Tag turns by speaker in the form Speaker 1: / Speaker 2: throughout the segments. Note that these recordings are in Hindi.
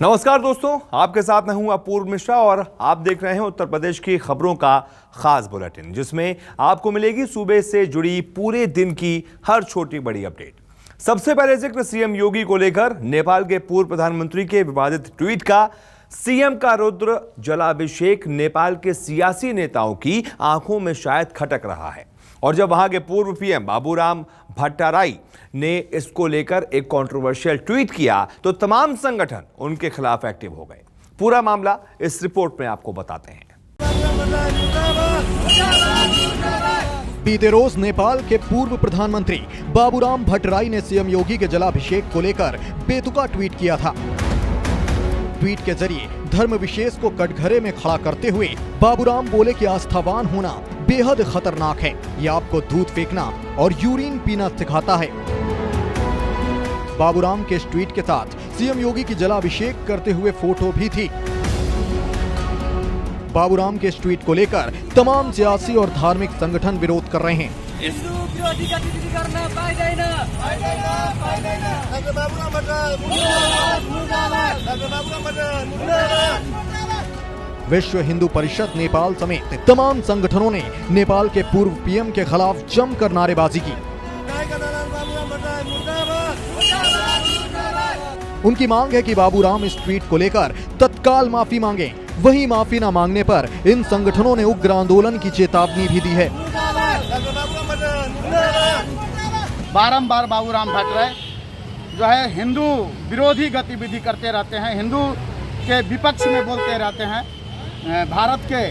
Speaker 1: नमस्कार दोस्तों, आपके साथ मैं हूं अपूर्व मिश्रा और आप देख रहे हैं उत्तर प्रदेश की खबरों का खास बुलेटिन, जिसमें आपको मिलेगी सूबे से जुड़ी पूरे दिन की हर छोटी बड़ी अपडेट। सबसे पहले जिक्र सीएम योगी को लेकर नेपाल के पूर्व प्रधानमंत्री के विवादित ट्वीट का। सीएम का रुद्र जलाभिषेक नेपाल के सियासी नेताओं की आंखों में शायद खटक रहा है, और जब वहां के पूर्व पीएम बाबूराम भट्टाराई ने इसको लेकर एक कंट्रोवर्शियल ट्वीट किया तो तमाम संगठन उनके खिलाफ एक्टिव हो गए। पूरा मामला इस रिपोर्ट में आपको बताते हैं।
Speaker 2: बीते रोज नेपाल के पूर्व प्रधानमंत्री बाबूराम भट्टाराई ने सीएम योगी के जलाभिषेक को लेकर बेतुका ट्वीट किया था। ट्वीट के जरिए धर्म विशेष को कटघरे में खड़ा करते हुए बाबूराम बोले कि आस्थावान होना बेहद खतरनाक है। ये आपको दूध फेंकना और यूरिन पीना सिखाता है। बाबूराम के इस ट्वीट के साथ सीएम योगी की जलाभिषेक करते हुए फोटो भी थी। बाबूराम के इस ट्वीट को लेकर तमाम सियासी और धार्मिक संगठन विरोध कर रहे हैं। विश्व हिंदू परिषद नेपाल समेत तमाम संगठनों ने नेपाल के पूर्व पीएम के खिलाफ जमकर नारेबाजी की। उनकी मांग है कि बाबूराम इस ट्वीट को लेकर तत्काल माफी मांगे। वहीं माफी न मांगने पर इन संगठनों ने उग्र आंदोलन की चेतावनी भी दी है।
Speaker 3: बारंबार बाबूराम भट्टाराई जो है हिंदू विरोधी गतिविधि करते रहते हैं, हिंदू के विपक्ष में बोलते रहते हैं। भारत के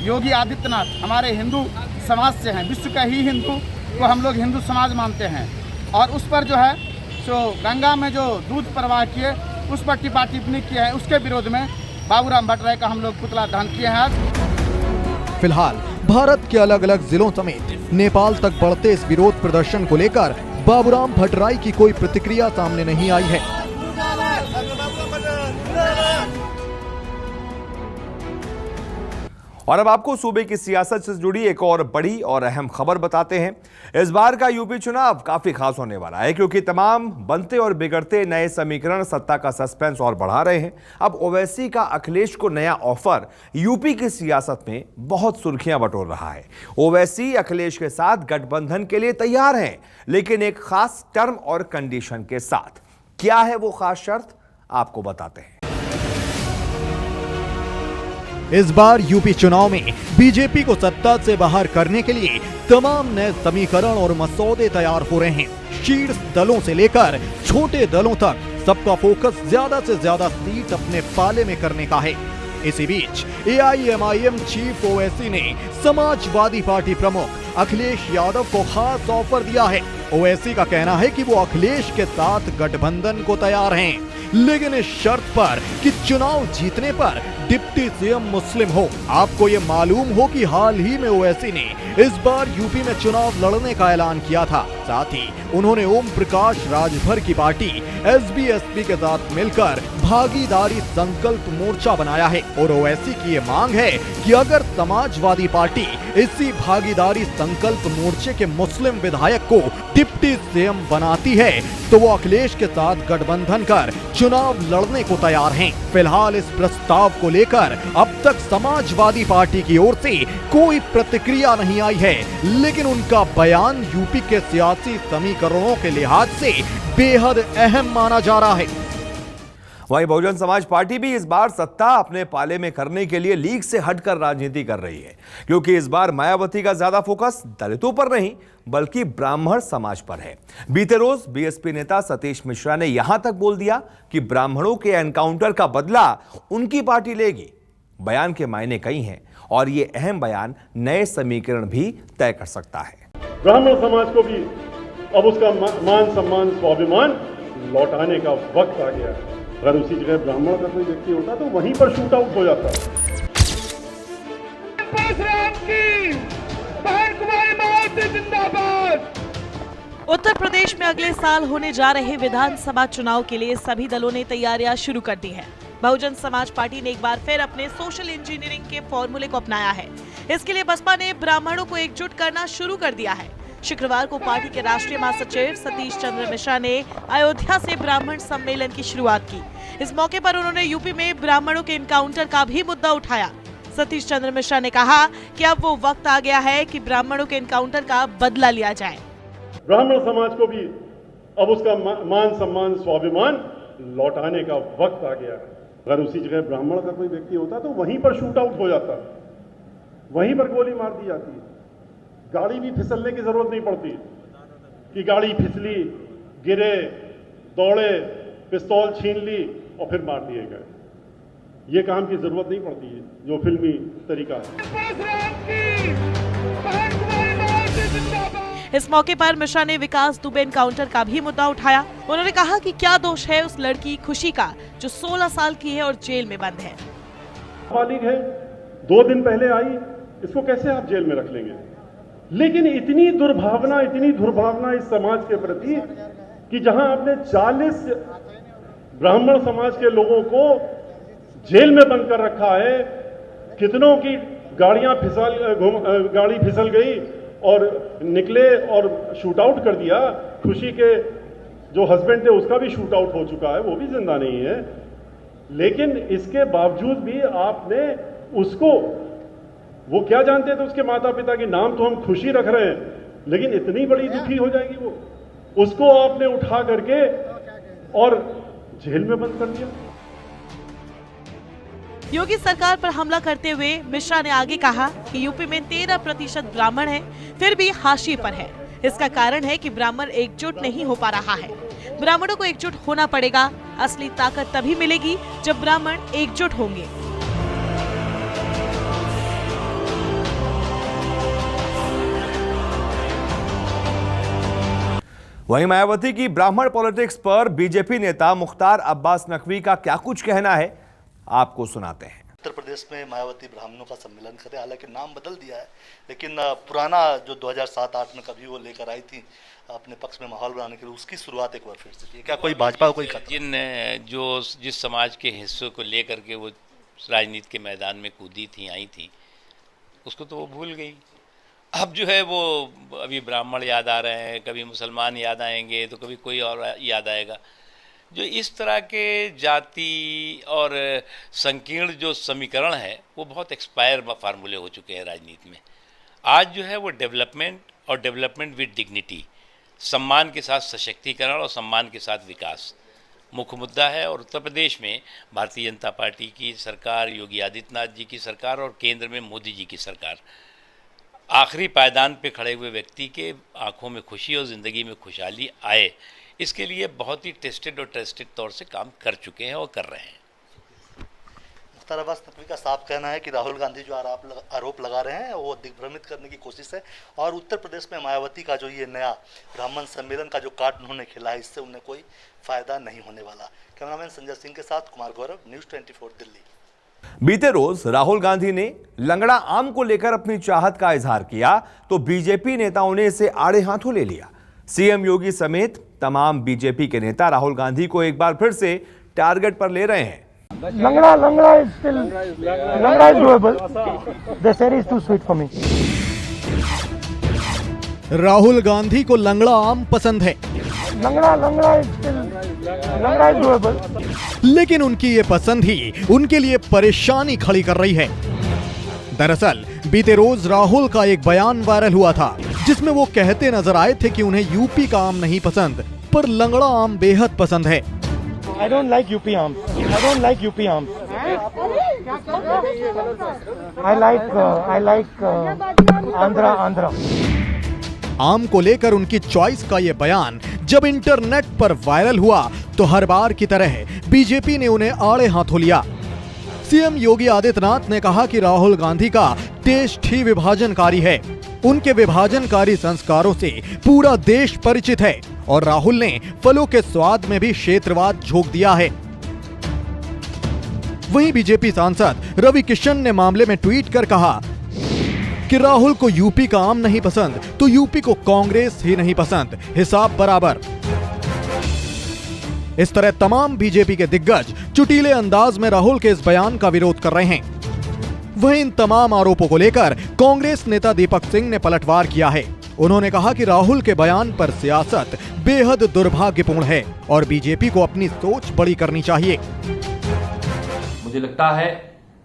Speaker 3: योगी आदित्यनाथ हमारे हिंदू समाज से हैं, विश्व का ही हिंदू को हम लोग हिंदू समाज मानते हैं, और उस पर जो है जो गंगा में जो दूध प्रवाह किए उस पर टिप्पा टिप्पणी किया है, उसके विरोध में बाबूराम भट्टाराई का हम लोग पुतला दहन किए हैं।
Speaker 2: फिलहाल भारत के अलग अलग जिलों समेत नेपाल तक बढ़ते इस विरोध प्रदर्शन को लेकर बाबूराम भट्टाराई की कोई प्रतिक्रिया सामने नहीं आई है।
Speaker 1: और अब आपको सूबे की सियासत से जुड़ी एक और बड़ी और अहम खबर बताते हैं। इस बार का यूपी चुनाव काफी खास होने वाला है, क्योंकि तमाम बनते और बिगड़ते नए समीकरण सत्ता का सस्पेंस और बढ़ा रहे हैं। अब ओवैसी का अखिलेश को नया ऑफर यूपी की सियासत में बहुत सुर्खियां बटोर रहा है। ओवैसी अखिलेश के साथ गठबंधन के लिए तैयार हैं, लेकिन एक खास टर्म और कंडीशन के साथ। क्या है वो खास शर्त, आपको बताते हैं।
Speaker 2: इस बार यूपी चुनाव में बीजेपी को सत्ता से बाहर करने के लिए तमाम नए समीकरण और मसौदे तैयार हो रहे हैं। शीर्ष दलों से लेकर छोटे दलों तक सबका फोकस ज्यादा से ज्यादा सीट अपने पाले में करने का है। इसी बीच एआईएमआईएम चीफ ओवैसी ने समाजवादी पार्टी प्रमुख अखिलेश यादव को खास ऑफर दिया है। ओवैसी का कहना है कि वो अखिलेश के साथ गठबंधन को तैयार हैं, लेकिन इस शर्त पर कि चुनाव जीतने पर डिप्टी सीएम मुस्लिम हो। आपको ये मालूम हो कि हाल ही में ओवैसी ने इस बार यूपी में चुनाव लड़ने का ऐलान किया था। साथ ही उन्होंने ओम प्रकाश राजभर की पार्टी एसबीएसपी के साथ मिलकर भागीदारी संकल्प मोर्चा बनाया है, और ओवैसी की ये मांग है कि अगर समाजवादी पार्टी इसी भागीदारी संकल्प मोर्चे के मुस्लिम विधायक को डिप्टी सीएम बनाती है तो वो अखिलेश के साथ गठबंधन कर चुनाव लड़ने को तैयार हैं। फिलहाल इस प्रस्ताव को लेकर अब तक समाजवादी पार्टी की ओर से कोई प्रतिक्रिया नहीं आई है, लेकिन उनका बयान यूपी के सियासी समीकरणों के लिहाज से बेहद अहम माना जा रहा है।
Speaker 1: वहीं बहुजन समाज पार्टी भी इस बार सत्ता अपने पाले में करने के लिए लीग से हटकर राजनीति कर रही है, क्योंकि इस बार मायावती का ज्यादा फोकस दलितों पर नहीं बल्कि ब्राह्मण समाज पर है। बीते रोज बीएसपी नेता सतीश मिश्रा ने यहां तक बोल दिया कि ब्राह्मणों के एनकाउंटर का बदला उनकी पार्टी लेगी। बयान के मायने कई हैं और ये अहम बयान नए समीकरण भी तय कर सकता है।
Speaker 4: ब्राह्मण समाज को भी अब उसका मान सम्मान स्वाभिमान लौटाने का वक्त आ गया है। अगर उसी जगह ब्राह्मण का कोई व्यक्ति होता तो वहीं पर शूट आउट हो जाता।
Speaker 5: उत्तर प्रदेश में अगले साल होने जा रहे विधानसभा चुनाव के लिए सभी दलों ने तैयारियां शुरू कर दी है। बहुजन समाज पार्टी ने एक बार फिर अपने सोशल इंजीनियरिंग के फॉर्मूले को अपनाया है। इसके लिए बसपा ने ब्राह्मणों को एकजुट करना शुरू कर दिया है। शुक्रवार को पार्टी के राष्ट्रीय महासचिव सतीश चंद्र मिश्रा ने अयोध्या से ब्राह्मण सम्मेलन की शुरुआत की। इस मौके पर उन्होंने यूपी में ब्राह्मणों के इनकाउंटर का भी मुद्दा उठाया। सतीश चंद्र मिश्रा ने कहा कि अब वो वक्त आ गया है कि ब्राह्मणों के इनकाउंटर का बदला लिया जाए।
Speaker 4: ब्राह्मण समाज को भी अब उसका मान सम्मान स्वाभिमान लौटाने का वक्त आ गया है। अगर उसी जगह ब्राह्मण का कोई व्यक्ति होता तो वहीं पर शूट आउट हो जाता, वहीं पर गोली मार दी जाती। गाड़ी भी फिसलने की जरूरत नहीं पड़ती कि गाड़ी फिसली, गिरे, दौड़े, पिस्तौल छीन ली और फिर मार दिए गए। ये काम की जरूरत नहीं पड़ती है जो फिल्मी तरीका है।
Speaker 5: इस मौके पर मिश्रा ने विकास दुबे एनकाउंटर का भी मुद्दा उठाया। उन्होंने कहा कि क्या दोष है उस लड़की खुशी का जो 16 साल की है और जेल में बंद है।
Speaker 4: नाबालिग है, 2 दिन पहले आई, इसको कैसे आप जेल में रख लेंगे? लेकिन इतनी दुर्भावना इस समाज के प्रति कि जहां आपने 40 ब्राह्मण समाज के लोगों को जेल में बंद कर रखा है, कितनों की गाड़ी फिसल गई और निकले और शूट आउट कर दिया। खुशी के जो हस्बैंड थे उसका भी शूट आउट हो चुका है, वो भी जिंदा नहीं है। लेकिन इसके बावजूद भी आपने उसको, वो क्या जानते थे उसके माता पिता के नाम तो हम खुशी रख रहे हैं, लेकिन इतनी बड़ी दुखी हो जाएगी वो, उसको आपने उठा करके और जेल में बंद कर दिया।
Speaker 5: योगी सरकार पर हमला करते हुए मिश्रा ने आगे कहा कि यूपी में 13% ब्राह्मण है, फिर भी हाशिए पर है। इसका कारण है कि ब्राह्मण एकजुट नहीं हो पा रहा है। ब्राह्मणों को एकजुट होना पड़ेगा। असली ताकत तभी मिलेगी जब ब्राह्मण एकजुट होंगे।
Speaker 1: वहीं मायावती की ब्राह्मण पॉलिटिक्स पर बीजेपी नेता मुख्तार अब्बास नकवी का क्या कुछ कहना है, आपको सुनाते हैं।
Speaker 6: उत्तर प्रदेश में मायावती ब्राह्मणों का सम्मेलन करे, हालांकि नाम बदल दिया है, लेकिन पुराना जो 2007-8 में कभी वो लेकर आई थी अपने पक्ष में माहौल बनाने के लिए, उसकी शुरुआत एक बार फिर से की। क्या कोई भाजपा को कोई
Speaker 7: जिस समाज के हिस्सों को लेकर के वो राजनीति के मैदान में कूदी थी, आई थी, उसको तो वो भूल गई। अब जो है वो अभी ब्राह्मण याद आ रहे हैं, कभी मुसलमान याद आएंगे, तो कभी कोई और याद आएगा। जो इस तरह के जाति और संकीर्ण जो समीकरण है वो बहुत एक्सपायर फार्मूले हो चुके हैं राजनीति में। आज जो है वो डेवलपमेंट और डेवलपमेंट विद डिग्निटी, सम्मान के साथ सशक्तिकरण और सम्मान के साथ विकास मुख्य मुद्दा है। और उत्तर प्रदेश में भारतीय जनता पार्टी की सरकार, योगी आदित्यनाथ जी की सरकार और केंद्र में मोदी जी की सरकार आखिरी पायदान पे खड़े हुए व्यक्ति के आंखों में खुशी और ज़िंदगी में खुशहाली आए, इसके लिए बहुत ही टेस्टेड और ट्रस्टेड तौर से काम कर चुके हैं और कर रहे हैं।
Speaker 6: मुख्तार अब्बास नकवी का साफ कहना है कि राहुल गांधी जो आरोप लगा रहे हैं वो दिग्भ्रमित करने की कोशिश है, और उत्तर प्रदेश में मायावती का जो ये नया ब्राह्मण सम्मेलन का जो कार्ड उन्होंने खेला है, इससे उन्हें कोई फायदा नहीं होने वाला। कैमरामैन संजय सिंह के साथ कुमार गौरव, न्यूज़ 24 दिल्ली।
Speaker 1: बीते रोज राहुल गांधी ने लंगड़ा आम को लेकर अपनी चाहत का इजहार किया तो बीजेपी नेताओं ने इसे आड़े हाथों ले लिया। सीएम योगी समेत तमाम बीजेपी के नेता राहुल गांधी को एक बार फिर से टारगेट पर ले रहे हैं।
Speaker 8: लंगड़ा is still लंगड़ा is doable. The sherry is too sweet for me.
Speaker 2: Rahul Gandhi को लंगड़ा आम पसंद है।
Speaker 8: लंगड़ा is still लंगड़ा is doable.
Speaker 2: लेकिन उनकी ये पसंद ही उनके लिए परेशानी खड़ी कर रही है। दरअसल बीते रोज राहुल का एक बयान वायरल हुआ था जिसमें वो कहते नजर आए थे कि उन्हें यूपी का आम नहीं पसंद, पर लंगड़ा आम बेहद पसंद है।
Speaker 8: I don't like UP आम. I don't like UP आम. I like Andhra.
Speaker 2: आम को लेकर उनकी चॉइस का ये बयान जब इंटरनेट पर वायरल हुआ तो हर बार की तरह बीजेपी ने उन्हें आड़े हाथों लिया। सीएम योगी आदित्यनाथ ने कहा कि राहुल गांधी का टेस्ट ही विभाजनकारी है। उनके विभाजनकारी संस्कारों से पूरा देश परिचित है और राहुल ने फलों के स्वाद में भी क्षेत्रवाद झोंक दिया है। वहीं बीजेपी सांसद रवि किशन ने मामले में ट्वीट कर कहा कि राहुल को यूपी का आम नहीं पसंद तो यूपी को कांग्रेस ही नहीं पसंद, हिसाब बराबर। इस तरह तमाम बीजेपी के दिग्गज चुटीले अंदाज में राहुल के इस बयान का विरोध कर रहे हैं। वहीं इन तमाम आरोपों को लेकर कांग्रेस नेता दीपक सिंह ने पलटवार किया है। उन्होंने कहा कि राहुल के बयान पर सियासत बेहद दुर्भाग्यपूर्ण है और बीजेपी को अपनी सोच बड़ी करनी चाहिए।
Speaker 9: मुझे लगता है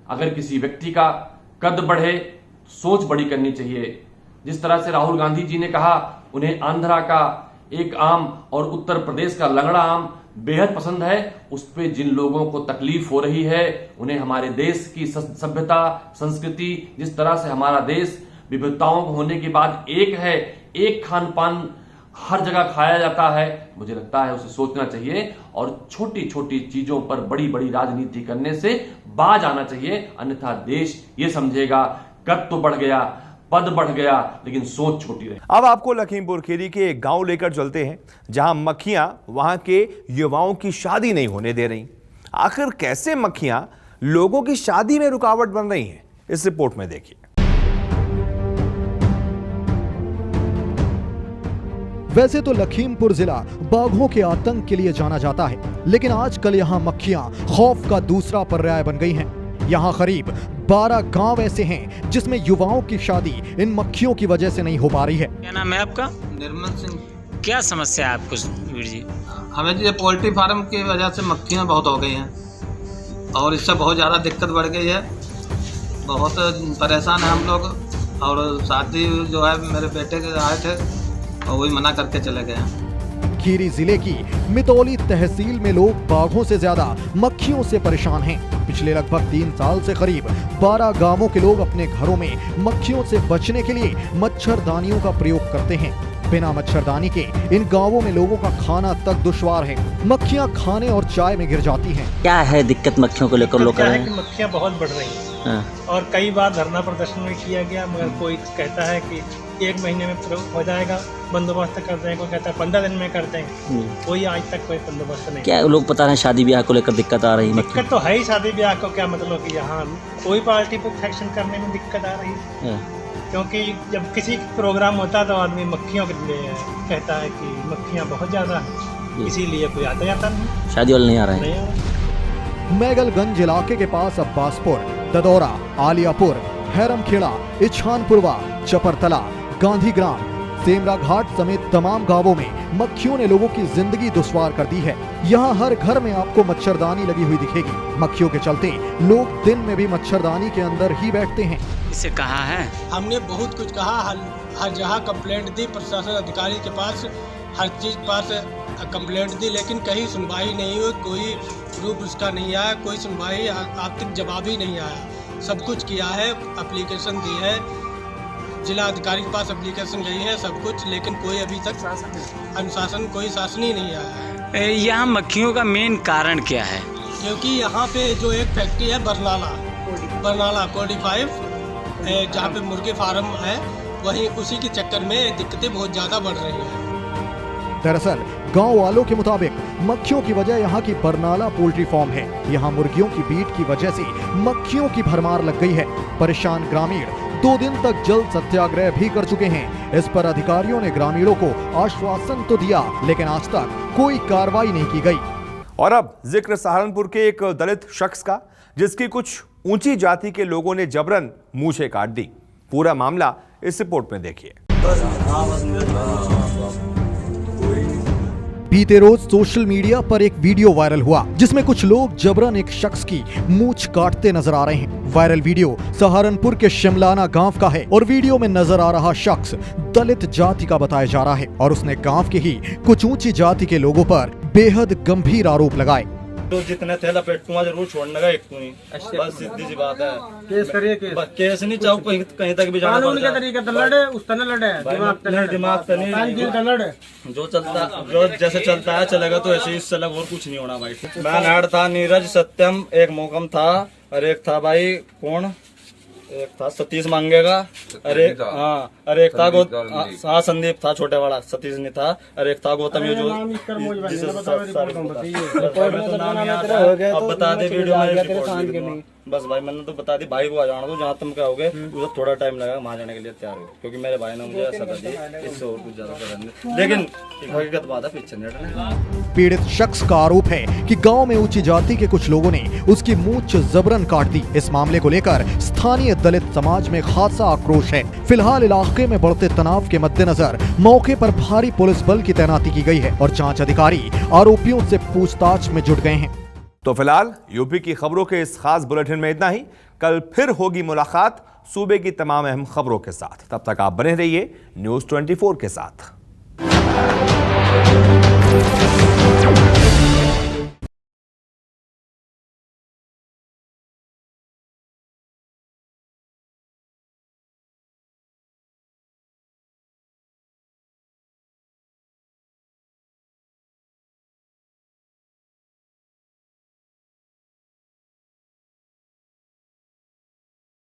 Speaker 9: अगर किसी व्यक्ति का कद बढ़े, सोच बड़ी करनी चाहिए। जिस तरह से राहुल गांधी जी ने कहा उन्हें आंध्रा का एक आम और उत्तर प्रदेश का लंगड़ा आम बेहद पसंद है, उस पे जिन लोगों को तकलीफ हो रही है, उन्हें हमारे देश की सभ्यता, संस्कृति, जिस तरह से हमारा देश विविधताओं होने के बाद एक है, एक खान पान हर जगह खाया जाता है, मुझे लगता है उसे सोचना चाहिए और छोटी छोटी चीजों पर बड़ी बड़ी राजनीति करने से बाज आना चाहिए। अन्यथा देश ये समझेगा कद तो बढ़ गया, पद बढ़ गया, लेकिन सोच छोटी रही।
Speaker 1: अब आपको लखीमपुर खीरी के एक गांव लेकर चलते हैं जहां मक्खियां वहां के युवाओं की शादी नहीं होने दे रही। आखिर कैसे मक्खियां लोगों की शादी में रुकावट बन रही हैं, इस रिपोर्ट में देखिए।
Speaker 2: वैसे तो लखीमपुर जिला बाघों के आतंक के लिए जाना जाता है, लेकिन आजकल यहाँ मक्खियां खौफ का दूसरा पर्याय बन गई हैं। यहाँ करीब 12 गांव ऐसे हैं जिसमें युवाओं की शादी इन मक्खियों की वजह से नहीं हो पा रही है।
Speaker 10: क्या नाम है आपका?
Speaker 11: निर्मल सिंह।
Speaker 10: क्या समस्या है आपको वीर जी?
Speaker 11: हमें ये पोल्ट्री फार्म की वजह से मक्खियाँ बहुत हो गई हैं और इससे बहुत ज़्यादा दिक्कत बढ़ गई है। बहुत परेशान हैं हम लोग। और शादी जो है मेरे बेटे के आए थे और वही मना करके चले गए हैं।
Speaker 2: खीरी जिले की मितौली तहसील में लोग बाघों से ज्यादा मक्खियों से परेशान हैं। पिछले लगभग 3 साल से करीब 12 गांवों के लोग अपने घरों में मक्खियों से बचने के लिए मच्छरदानियों का प्रयोग करते हैं। बिना मच्छरदानी के इन गांवों में लोगों का खाना तक दुश्वार है। मक्खियां खाने और चाय में गिर जाती हैं।
Speaker 10: क्या है दिक्कत मक्खियों को लेकर लोग कह रहे हैं?
Speaker 12: मक्खियां बहुत बढ़ रही हैं और कई बार धरना प्रदर्शन में किया गया, मगर कोई कहता है कि 1 महीने में हो जाएगा, बंदोबस्त कर देंगे, कोई कहता है 15 दिन में कर देंगे। कोई आज तक कोई बंदोबस्त नहीं।
Speaker 10: क्या लोग बता रहे हैं शादी ब्याह को लेकर दिक्कत आ रही है?
Speaker 12: दिक्कत तो है ही शादी ब्याह को, क्या मतलब कि यहाँ कोई पार्टी को फैक्शन करने में दिक्कत आ रही है। क्योंकि जब किसी प्रोग्राम होता है तो आदमी मक्खियों के लिए कहता है कि मक्खियाँ बहुत ज़्यादा हैं, इसीलिए कोई आता जाता नहीं,
Speaker 10: शादी वाले नहीं आ रहे हैं।
Speaker 2: मैगलगंज इलाके के पास अब्बासपुर, ददौरा, आलियापुर, हैरमखेड़ा, इच्छानपुरवा, चपरतला, गांधीग्राम, सेमरा घाट समेत तमाम गांवों में मक्खियों ने लोगों की जिंदगी दुश्वार कर दी है। यहाँ हर घर में आपको मच्छरदानी लगी हुई दिखेगी। मक्खियों के चलते लोग दिन में भी मच्छरदानी के अंदर ही बैठते हैं।
Speaker 10: इसे कहा है,
Speaker 12: हमने बहुत कुछ कहा, हर जगह कंप्लेंट दी, प्रशासन अधिकारी के पास हर चीज पास कंप्लेंट दी, लेकिन कहीं सुनवाई नहीं हुई। कोई प्रूफ उसका नहीं आया, कोई सुनवाई आज तक जवाब ही नहीं आया। सब कुछ किया है, एप्लीकेशन दी है, जिला अधिकारी के पास एप्लीकेशन गई है, सब कुछ, लेकिन कोई अभी तक अनुशासन कोई शासन ही नहीं आया है।
Speaker 10: यहाँ मक्खियों का मेन कारण क्या है?
Speaker 12: क्योंकि यहाँ पे जो एक फैक्ट्री है बरनाला कोडी 5, जहाँ पे मुर्गे फार्म है, वहीं उसी के चक्कर में दिक्कतें बहुत ज़्यादा बढ़ रही हैं।
Speaker 2: दरअसल गांव वालों के मुताबिक मक्खियों की वजह यहाँ की बरनाला पोल्ट्री फार्म है। यहाँ मुर्गियों की बीट की वजह से मक्खियों की भरमार लग गई है। परेशान ग्रामीण 2 दिन तक जल सत्याग्रह भी कर चुके हैं। इस पर अधिकारियों ने ग्रामीणों को आश्वासन तो दिया, लेकिन आज तक कोई कार्रवाई नहीं की गई।
Speaker 1: और अब जिक्र सहारनपुर के एक दलित शख्स का, जिसकी कुछ ऊंची जाति के लोगों ने जबरन मूछें काट दी। पूरा मामला इस रिपोर्ट में देखिए।
Speaker 2: बीते रोज सोशल मीडिया पर एक वीडियो वायरल हुआ जिसमें कुछ लोग जबरन एक शख्स की मूंछ काटते नजर आ रहे हैं। वायरल वीडियो सहारनपुर के शिमलाना गांव का है और वीडियो में नजर आ रहा शख्स दलित जाति का बताया जा रहा है और उसने गांव के ही कुछ ऊंची जाति के लोगों पर बेहद गंभीर आरोप लगाए।
Speaker 13: तो जितने थे लपेटूंगा जरूर छोड़ने का एक नहीं, बस सीधी सी बात है। केस करिए, केस नहीं चाहो कहीं तक भी जाना पड़ता है। तरीके से लड़े, उस तरह लड़े, दिमाग तो नहीं, जो चलता जो जैसे चलता है चलेगा, तो ऐसे ही चलेगा, और कुछ नहीं होना भाई। मैं नाड़ था नीरज सत्यम, एक मोकम था, और एक था भाई कौन, एक था सतीश मांगेगा, अरे हाँ, अरे एक था हाँ संदीप था, छोटे वाला सतीश नहीं था, अरे एक था गौतम, जो अब बता दे वीडियो में। बस भाई मैंने तो बता दी भाई को आ जाना दो, जहाँ तुम कहोगे उसे थोड़ा टाइम लगेगा, वहाँ जाने के लिए तैयार हो, क्योंकि मेरे भाई ने मुझे ऐसा कर दिया, इससे और कुछ ज्यादा करने। लेकिन एक हकीकत बात है, पीछे नहीं हटना।
Speaker 2: पीड़ित शख्स का आरोप है कि गांव में ऊंची जाति के कुछ लोगों ने उसकी मूंछ जबरन काट दी। इस मामले को लेकर स्थानीय दलित समाज में खासा आक्रोश है। फिलहाल इलाके में बढ़ते तनाव के मद्देनजर मौके पर भारी पुलिस बल की तैनाती की गई है और जांच अधिकारी आरोपियों से पूछताछ में जुट गए हैं।
Speaker 1: तो फिलहाल यूपी की खबरों के इस खास बुलेटिन में इतना ही। कल फिर होगी मुलाकात सूबे की तमाम अहम खबरों के साथ। तब तक आप बने रहिए News 24 के साथ।